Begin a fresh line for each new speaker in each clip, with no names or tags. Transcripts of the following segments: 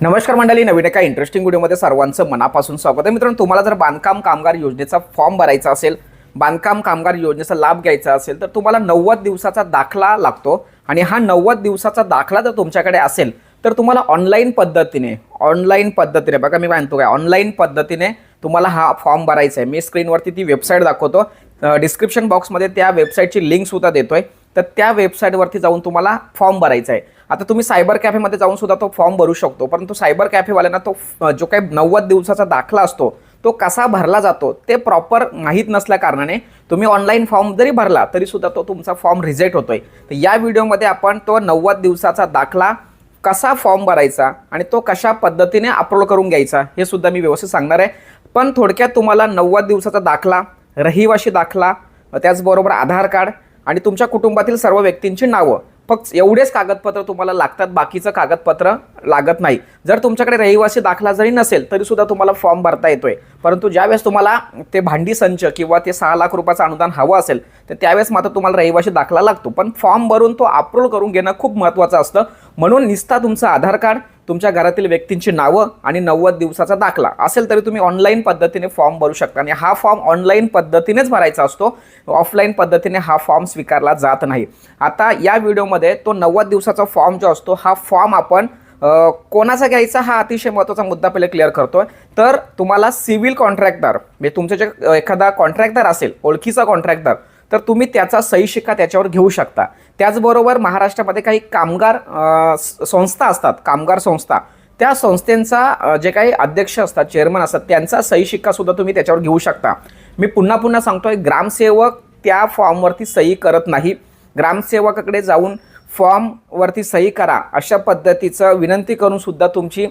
नमस्कार मंडळी, नवीन एका इंटरेस्टिंग व्हिडिओमध्ये सर्वांचं मनापासून स्वागत आहे. मित्रांनो, तुम्हाला जर बांधकाम कामगार योजनेचा फॉर्म भरायचा असेल, बांधकाम कामगार योजनेचा लाभ घ्यायचा असेल तर तुम्हाला 90 दिवसाचा दाखला लागतो. आणि हा 90 दिवसाचा दाखला जर तुमच्याकडे असेल तर तुम्हाला ऑनलाईन पद्धतीने बघा, मी म्हणतो काय, ऑनलाईन पद्धतीने तुम्हाला हा फॉर्म भरायचा आहे. मी स्क्रीनवरती ती वेबसाईट दाखवतो, डिस्क्रिप्शन बॉक्समध्ये त्या वेबसाईटची लिंक सुद्धा देतोय. तर त्या वेबसाईटवरती जाऊन तुम्हाला फॉर्म भरायचा आहे. आता तुम्ही सायबर कॅफेमध्ये जाऊन सुद्धा तो फॉर्म भरू शकतो, परंतु सायबर कॅफेवाल्यांना तो जो काही 90 दिवसाचा दाखला असतो तो कसा भरला जातो ते प्रॉपर माहीत नसल्या कारणाने तुम्ही ऑनलाईन फॉर्म जरी भरला तरी सुद्धा तो तुमचा फॉर्म रिजेक्ट होतोय. तर या व्हिडिओमध्ये आपण तो 90 दिवसाचा दाखला कसा फॉर्म भरायचा आणि तो कशा पद्धतीने अपलोड करून घ्यायचा हे सुद्धा मी व्यवस्थित सांगणार आहे. पण थोडक्यात तुम्हाला 90 दिवसाचा दाखला, रहिवाशी दाखला, त्याचबरोबर आधार कार्ड आणि तुमच्या कुटुंबातील सर्व व्यक्तींची नावं, फक्त एवढेच कागदपत्र तुम्हाला लागतात, बाकीचं कागदपत्र लागत नाही. जर तुमच्याकडे रहिवासी दाखला जरी नसेल तरी सुद्धा तुम्हाला फॉर्म भरता येतोय. परंतु ज्यावेळेस तुम्हाला ते भांडी संच किंवा ते 6 लाख रुपयाचं अनुदान हवं असेल तर त्यावेळेस मात्र तुम्हाला रहिवासी दाखला लागतो. पण फॉर्म भरून तो अपलोड करून घेणं खूप महत्त्वाचं असतं. म्हणून निस्ता तुमचं आधार कार्ड, तुमच्या घरातील व्यक्तींची नावं आणि 90 दिवसाचा दाखला असेल तरी तुम्ही ऑनलाईन पद्धतीने फॉर्म भरू शकता. आणि हा फॉर्म ऑनलाईन पद्धतीनेच भरायचा असतो, ऑफलाईन पद्धतीने हा फॉर्म स्वीकारला जात नाही. आता या व्हिडिओमध्ये तो 90 दिवसाचा फॉर्म जो असतो हा फॉर्म आपण कोणाचा घ्यायचा हा अतिशय महत्त्वाचा मुद्दा पहिले क्लिअर करतोय. तर तुम्हाला सिव्हिल कॉन्ट्रॅक्टर, म्हणजे तुमचे जे एखादा कॉन्ट्रॅक्टर असेल, ओळखीचा कॉन्ट्रॅक्टर, तर तुम्ही त्याचा सही शिक्का त्याच्यावर घेऊ शकता. त्याचबरोबर महाराष्ट्रामध्ये काही कामगार संस्था असतात, कामगार संस्था, त्या संस्थेचा जे काही अध्यक्ष असतात, चेअरमन असतात, त्यांचा सही शिक्का सुद्धा तुम्ही त्याच्यावर घेऊ शकता. मी पुन्हा सांगतोय, ग्रामसेवक त्या फॉर्मवरती सही करत नाही. ग्रामसेवकाकडे जाऊन फॉर्मवरती सही करा अशा पद्धतीचं विनंती करून सुद्धा तुमची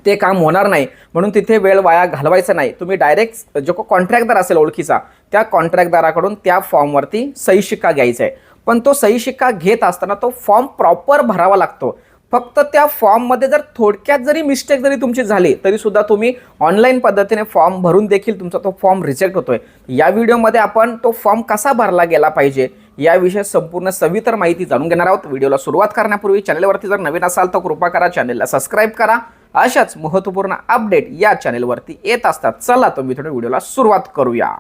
ते काम होणार नाही. म्हणून तिथे वेळ वाया घालवायचा नाही. तुम्ही डायरेक्ट जो कॉन्ट्रॅक्टदार असेल ओळखीचा, त्या कॉन्ट्रॅक्टदाराकडून त्या फॉर्मवरती सही शिक्का घ्यायचा आहे. पण तो सही शिक्का घेत असताना तो फॉर्म प्रॉपर भरावा लागतो. फक्त त्या फॉर्ममध्ये जर थोडक्यात जरी मिस्टेक जरी तुमची झाली तरी सुद्धा तुम्ही ऑनलाईन पद्धतीने फॉर्म भरून देखील तुमचा तो फॉर्म रिजेक्ट होतोय. या व्हिडिओमध्ये आपण तो फॉर्म कसा भरला गेला पाहिजे याविषयी संपूर्ण सविस्तर माहिती जाणून घेणार आहोत. व्हिडिओला सुरुवात करण्यापूर्वी चॅनलवरती जर नवीन असाल तर कृपा करा चॅनलला सबस्क्राईब करा. अशाच महत्त्वपूर्ण अपडेट या चॅनलवरती येत असतात. चला तर मित्रांनो, व्हिडिओला सुरुवात करूया.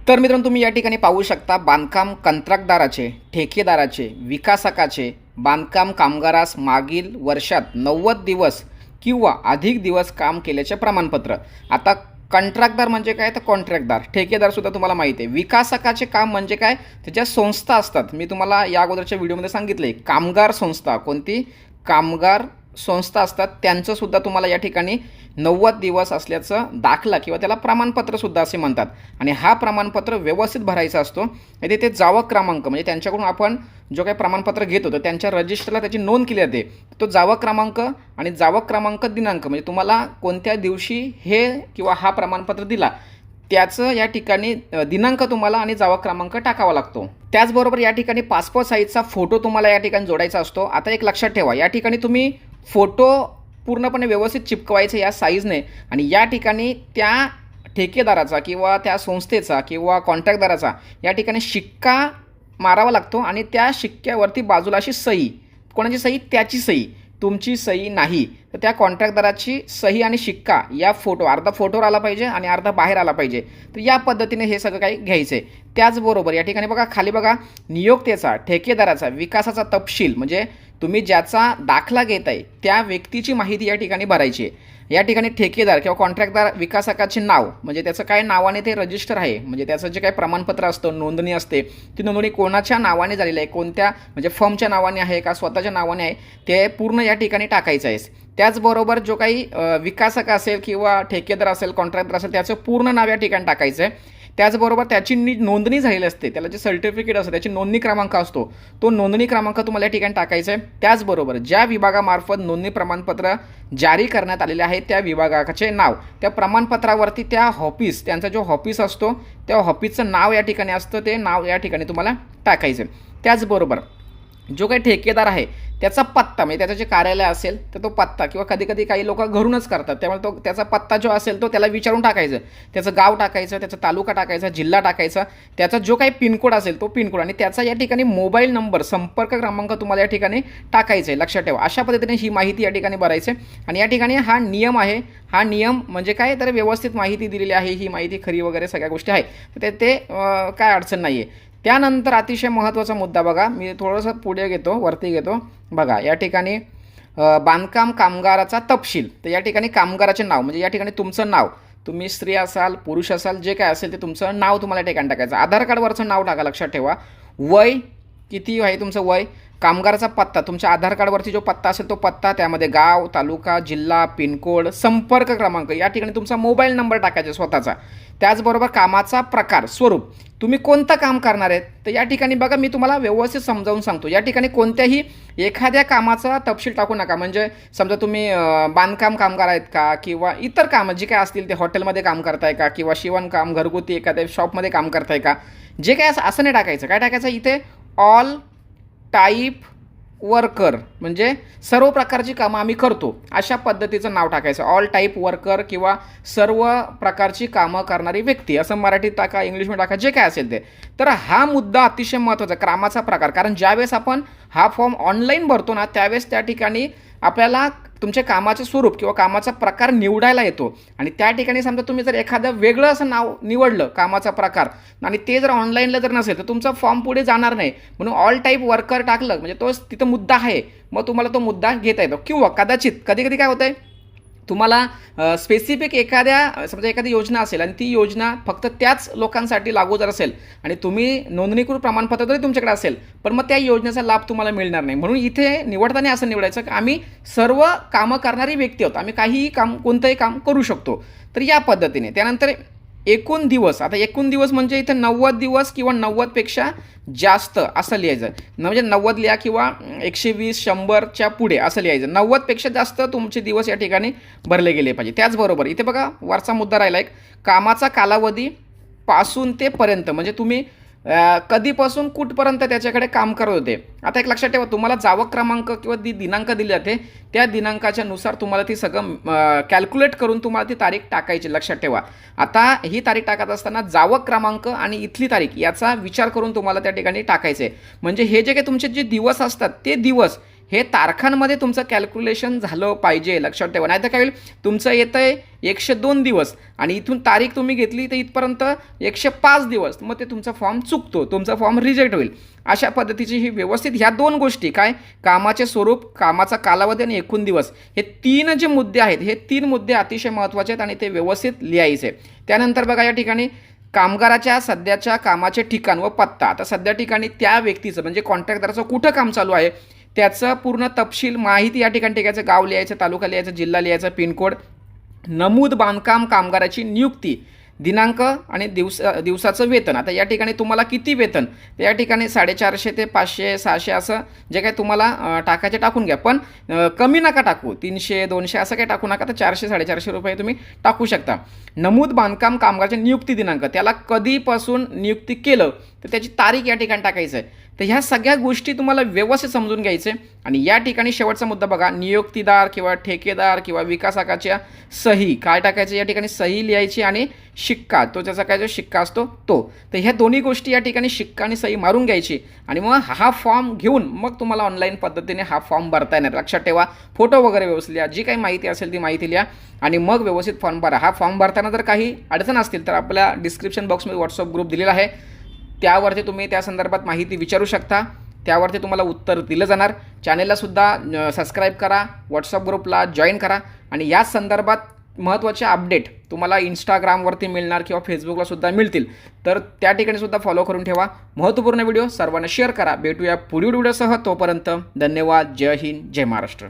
तर मित्रांनो, तुम्ही या ठिकाणी पाहू शकता, बांधकाम कंत्राटदाराचे, ठेकेदाराचे, विकासकाचे बांधकाम कामगारास मागील वर्षात 90 दिवस किंवा अधिक दिवस काम केल्याचे प्रमाणपत्र. आता कंत्राटदार म्हणजे काय, तर कॉन्ट्रॅक्टदार, ठेकेदार सुद्धा तुम्हाला माहिती आहे. विकासकाचे काम म्हणजे काय, त्याच्या संस्था असतात. मी तुम्हाला या अगोदरच्या व्हिडिओमध्ये सांगितले, कामगार संस्था, कोणती कामगार संस्था असतात, त्यांचं सुद्धा तुम्हाला या ठिकाणी 90 दिवस असल्याचं दाखला किंवा त्याला प्रमाणपत्र सुद्धा असे म्हणतात. आणि हा प्रमाणपत्र व्यवस्थित भरायचा असतो. ते जावं क्रमांक, म्हणजे त्यांच्याकडून आपण जो काही प्रमाणपत्र घेतो तर त्यांच्या रजिस्टरला त्याची नोंद केली जाते. तो जावं क्रमांक आणि जावं क्रमांक दिनांक, म्हणजे तुम्हाला कोणत्या दिवशी हे किंवा हा प्रमाणपत्र दिला त्याचं या ठिकाणी दिनांक तुम्हाला आणि जावं क्रमांक टाकावा लागतो. त्याचबरोबर या ठिकाणी पासपोर्ट साईजचा फोटो तुम्हाला या ठिकाणी जोडायचा असतो. आता एक लक्षात ठेवा, या ठिकाणी तुम्ही फोटो पूर्णपणे व्यवस्थित चिपकवायचे या साईजने. आणि या ठिकाणी त्या ठेकेदाराचा किंवा त्या संस्थेचा किंवा कॉन्ट्रॅक्टदाराचा या ठिकाणी शिक्का मारावा लागतो. आणि त्या शिक्क्यावरती बाजूला अशी सही, कोणाची सही, त्याची सही, तुमची सही नाही. तर त्या कॉन्ट्रॅक्टदाराची सही आणि शिक्का या फोटो, अर्धा फोटोवर आला पाहिजे आणि अर्धा बाहेर आला पाहिजे. तर या पद्धतीने हे सगळं काही घ्यायचं आहे. त्याचबरोबर या ठिकाणी बघा, खाली बघा, नियोक्त्याचा, ठेकेदाराचा, विकासाचा तपशील, म्हणजे तुम्ही ज्याचा दाखला घेत आहे त्या व्यक्तीची माहिती या ठिकाणी भरायची आहे. या ठिकाणी ठेकेदार किंवा कॉन्ट्रॅक्टदार विकासकाचे नाव, म्हणजे त्याचं काय नावाने ते रजिस्टर आहे, म्हणजे त्याचं जे काही प्रमाणपत्र असतं, नोंदणी असते, ती नोंदणी कोणाच्या नावाने झालेली आहे, कोणत्या म्हणजे फर्मच्या नावाने आहे का स्वतःच्या नावाने आहे, ते पूर्ण या ठिकाणी टाकायचं आहे. त्याचबरोबर जो काही विकासक असेल किंवा ठेकेदार असेल, कॉन्ट्रॅक्टर असेल, त्याचं पूर्ण नाव या ठिकाणी टाकायचं आहे. त्याचबरोबर त्याची नोंदणी झालेली असते, त्याला जे सर्टिफिकेट असतं त्याची नोंदणी क्रमांक असतो, तो नोंदणी क्रमांक तुम्हाला या ठिकाणी टाकायचा आहे. त्याचबरोबर ज्या विभागामार्फत नोंदणी प्रमाणपत्र जारी करण्यात आलेले आहे त्या विभागाचे नाव, त्या प्रमाणपत्रावरती त्या ऑफिस, त्यांचा जो ऑफिस असतो त्या ऑफिसचं नाव या ठिकाणी असतं, ते नाव या ठिकाणी तुम्हाला टाकायचं. त्याचबरोबर जो काही ठेकेदार आहे त्याचा पत्ता, म्हणजे त्याचं जे कार्यालय असेल तर तो पत्ता, किंवा कधी कधी काही लोक घरूनच करतात, त्यामुळे तो त्याचा पत्ता जो असेल तो त्याला विचारून टाकायचं, त्याचं गाव टाकायचं, त्याचा तालुका टाकायचा, जिल्हा टाकायचा, त्याचा जो काही पिनकोड असेल तो पिनकोड, आणि त्याचा या ठिकाणी मोबाईल नंबर, संपर्क क्रमांक तुम्हाला या ठिकाणी टाकायचं आहे. लक्षात ठेवा, अशा पद्धतीने ही माहिती या ठिकाणी भरायची. आणि या ठिकाणी हा नियम आहे. हा नियम म्हणजे काय, तर व्यवस्थित माहिती दिलेली आहे, ही माहिती खरी वगैरे सगळ्या गोष्टी आहे, तर ते काय अडचण नाही आहे. त्यानंतर अतिशय महत्त्वाचा मुद्दा बघा, मी थोडंसं पुढे घेतो, वरती घेतो बघा, या ठिकाणी बांधकाम कामगाराचा तपशील. तर या ठिकाणी कामगाराचे नाव, म्हणजे या ठिकाणी तुमचं नाव, तुम्ही स्त्री असाल पुरुष असाल जे काय असेल ते तुमचं नाव तुम्हाला या ठिकाणी टाकायचं. आधार कार्डवरचं नाव टाका. लक्षात ठेवा, वय किती आहे तुमचं वय, कामगाराचा पत्ता, तुमच्या आधार कार्डवरती जो पत्ता असेल तो पत्ता, त्यामध्ये गाव, तालुका, जिल्हा, पिनकोड, संपर्क क्रमांक, या ठिकाणी तुमचा मोबाईल नंबर टाकायचा स्वतःचा. त्याचबरोबर कामाचा प्रकार, स्वरूप, तुम्ही कोणतं काम करणार आहेत. तर या ठिकाणी बघा, मी तुम्हाला व्यवस्थित समजावून सांगतो. या ठिकाणी कोणत्याही एखाद्या कामाचा तपशील टाकू नका. म्हणजे समजा तुम्ही बांधकाम कामगार आहेत का, किंवा इतर कामं जे काय असतील ते हॉटेलमध्ये काम करताय का, किंवा शिवणकाम, घरगुती एखाद्या शॉपमध्ये काम करताय का, जे काय असं नाही टाकायचं. काय टाकायचं इथे, ऑल टाईप वर्कर, म्हणजे सर्व प्रकारची कामं आम्ही करतो, अशा पद्धतीचं नाव टाकायचं. ऑल टाईप वर्कर किंवा सर्व प्रकारची कामं करणारी व्यक्ती, असं मराठीत टाका, इंग्लिशमध्ये टाका, जे काय असेल ते. तर हा मुद्दा अतिशय महत्त्वाचा, कामाचा प्रकार. कारण ज्यावेळेस आपण हा फॉर्म ऑनलाईन भरतो ना, त्यावेळेस त्या ठिकाणी आपल्याला तुमच्या कामाचं स्वरूप किंवा कामाचा प्रकार निवडायला येतो. आणि त्या ठिकाणी समजा तुम्ही जर एखादं वेगळं असं नाव निवडलं कामाचा प्रकार, आणि ते जर ऑनलाईनला जर नसेल तर तुमचा फॉर्म पुढे जाणार नाही. म्हणून ऑल टाईप वर्कर टाकलं म्हणजे तो तिथं मुद्दा आहे, मग तुम्हाला तो मुद्दा घेता येतो. किंवा कदाचित कधी कधी काय होतं आहे, तुम्हाला स्पेसिफिक एखाद्या समजा एखादी योजना असेल आणि ती योजना फक्त त्याच लोकांसाठी लागू जर असेल आणि तुम्ही नोंदणीकृत प्रमाणपत्र तरी तुमच्याकडे असेल, पण मग त्या योजनेचा लाभ तुम्हाला मिळणार नाही. म्हणून इथे निवडताना असं निवडायचं की आम्ही सर्व कामं करणारी व्यक्ती आहोत, आम्ही काहीही काम, कोणतंही काम करू शकतो. तर या पद्धतीने. त्यानंतर एकूण दिवस, आता एकूण दिवस म्हणजे इथे 90 दिवस किंवा 90पेक्षा जास्त असं लिहायचं. म्हणजे 90 लिहा किंवा 120, 100च्या पुढे असं लिहायचं. 90पेक्षा जास्त तुमचे दिवस या ठिकाणी भरले गेले पाहिजे. त्याचबरोबर इथे बघा वरचा मुद्दा राहिला एक, कामाचा कालावधी पासून ते पर्यंत, म्हणजे तुम्ही कधीपासून कुठपर्यंत त्याच्याकडे काम करत होते. आता एक लक्षात ठेवा, तुम्हाला जावक क्रमांक किंवा दिनांक दिले जाते, त्या दिनांकाच्या नुसार तुम्हाला ती सगळं कॅल्क्युलेट करून तुम्हाला ती तारीख टाकायची. लक्षात ठेवा, आता ही तारीख टाकत असताना जावक क्रमांक आणि इथली तारीख याचा विचार करून तुम्हाला त्या ठिकाणी टाकायचं आहे. म्हणजे हे जे काही तुमचे जे दिवस असतात ते दिवस हे तारखांमध्ये तुमचं कॅल्क्युलेशन झालं पाहिजे. लक्षात ठेवा, नाही तर काय होईल, तुमचं येतं आहे 102 दिवस आणि इथून तारीख तुम्ही घेतली तर इथपर्यंत 105 दिवस, मग ते तुमचा फॉर्म चुकतो, तुमचा फॉर्म रिजेक्ट होईल. अशा पद्धतीची ही व्यवस्थित ह्या दोन गोष्टी, काय कामाचे स्वरूप, कामाचा कालावधी आणि एकूण दिवस, हे तीन जे मुद्दे आहेत, हे तीन मुद्दे अतिशय महत्त्वाचे आहेत आणि ते व्यवस्थित लिहायचे. त्यानंतर बघा या ठिकाणी कामगाराच्या सध्याच्या कामाचे ठिकाण व पत्ता. आता सध्या ठिकाणी त्या व्यक्तीचं म्हणजे कॉन्ट्रॅक्टदाराचं कुठं काम चालू आहे त्याचं पूर्ण तपशील माहिती या ठिकाणी टाकायचं. गाव लिहायचं, तालुका लिहायचा, जिल्हा लिहायचा, पिनकोड, नमूद बांधकाम कामगाराची नियुक्ती, दिनांक आणि दिवसाचं वेतन. आता या ठिकाणी तुम्हाला किती वेतन, तर या ठिकाणी 450 ते 500, 600 असं जे काही तुम्हाला टाकायचे टाकून घ्या, पण कमी नका टाकू. 300, 200 असं काही टाकू नका. तर 400, 450 रुपये तुम्ही टाकू शकता. नमूद बांधकाम कामगाराचे नियुक्ती दिनांक, त्याला कधीपासून नियुक्ती केलं तर त्याची तारीख या ठिकाणी टाकायचं आहे. तर ह्या सगळ्या गोष्टी तुम्हाला व्यवस्थित समजून घ्यायचे. आणि या ठिकाणी शेवटचा मुद्दा बघा, नियुक्तीदार किंवा ठेकेदार किंवा विकासकाच्या सही काय टाकायचं, या ठिकाणी सही लिहायची आणि शिक्का, तो त्याचा काय जो शिक्का असतो तो. तर ह्या दोन्ही गोष्टी या ठिकाणी शिक्का आणि सही मारून घ्यायची आणि मग हा फॉर्म घेऊन मग तुम्हाला ऑनलाईन पद्धतीने हा फॉर्म भरता येणार. लक्षात ठेवा, फोटो वगैरे व्यवस्थित लिहा, जी काही माहिती असेल ती माहिती लिहा आणि मग व्यवस्थित फॉर्म भरा. हा फॉर्म भरताना जर काही अडचण असतील तर आपल्या डिस्क्रिप्शन बॉक्समध्ये व्हॉट्सअप ग्रुप दिलेला आहे, त्यावरती तुम्ही त्या संदर्भात माहिती विचारू शकता, त्यावरती तुम्हाला उत्तर दिलं जाणार. चॅनेललासुद्धा सबस्क्राईब करा, व्हॉट्सअप ग्रुपला जॉईन करा आणि या संदर्भात महत्त्वाचे अपडेट तुम्हाला इंस्टाग्रामवरती मिळणार किंवा फेसबुकलासुद्धा मिळतील, तर त्या ठिकाणीसुद्धा फॉलो करून ठेवा. महत्त्वपूर्ण व्हिडिओ सर्वांना शेअर करा. भेटूया पुढील व्हिडिओसह, तोपर्यंत धन्यवाद. जय हिंद, जय महाराष्ट्र.